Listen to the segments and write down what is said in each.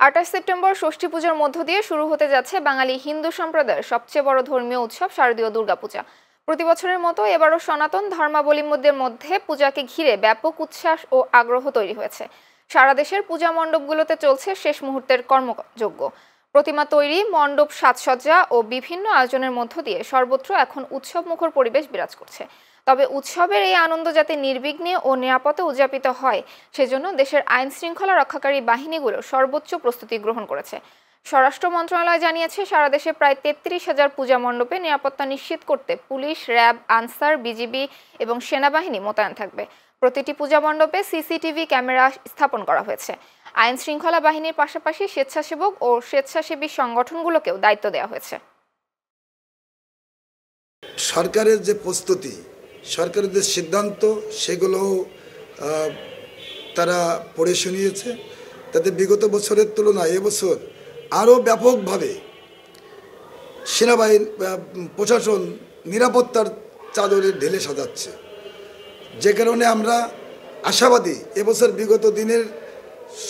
২৮ September ষষ্ঠী পূজার মধ্য দিয়ে শুরু হতে যাচ্ছে বাঙালি হিন্দু সম্প্রদায়ের সবচেয়ে বড় ধর্মীয় উৎসব শারদীয় দুর্গাপূজা। প্রতি বছরের মতো এবারও সনাতন ধর্মাবলম্বীদের মধ্যে পূজাকে ঘিরে ব্যাপক উচ্ছ্বাস ও আগ্রহ তৈরি হয়েছে। সারা দেশের পূজা মণ্ডপগুলোতে চলছে শেষ মুহূর্তের কর্মযজ্ঞ। প্রতিমা তৈরি, মণ্ডপ সাজসজ্জা ও বিভিন্ন আয়োজনের মধ্য দিয়ে সর্বত্র এখন উৎসবমুখর পরিবেশ বিরাজ করছে। তবে উৎসবের এই আনন্দ যাতে নির্বিঘ্নে ও নিরাপদে উদযাপিত হয়, সেজন্য দেশের আইন শৃঙ্খলা রক্ষাকারী বাহিনীগুলো সর্বোচ্চ প্রস্তুতি গ্রহণ করেছে। স্বরাষ্ট্র মন্ত্রণালয় জানিয়েছে, সারা দেশে প্রায় ৩৩,০০০ পূজা মণ্ডপে নিরাপত্তা নিশ্চিত করতে পুলিশ, র্যাব, আনসার, বিজিবি এবং সেনাবাহিনী মোতায়েন থাকবে। প্রতিটি পূজা মণ্ডপে সিসিটিভি ক্যামেরা স্থাপন করা হয়েছে। আইন শৃঙ্খলা বাহিনীর পাশাপাশি স্বেচ্ছাসেবক ও স্বেচ্ছাসেবী সংগঠনগুলোকেও দায়িত্ব দেওয়া হয়েছে। সরকারের যে প্রস্তুতি, সরকারের যে সিদ্ধান্ত, সেগুলো তারা পড়ে শুনিয়েছে। তাতে বিগত বছরের তুলনায় এবছর আরও ব্যাপকভাবে সেনাবাহিনী, প্রশাসন নিরাপত্তার চাদরে ঢেলে সাজাচ্ছে, যে কারণে আমরা আশাবাদী এবছর বিগত দিনের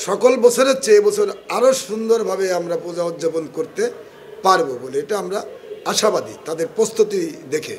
সকল বছরের চেয়ে এবছর আরও সুন্দরভাবে আমরা পূজা উদযাপন করতে পারবো বলে এটা আমরা আশাবাদী তাদের প্রস্তুতি দেখে।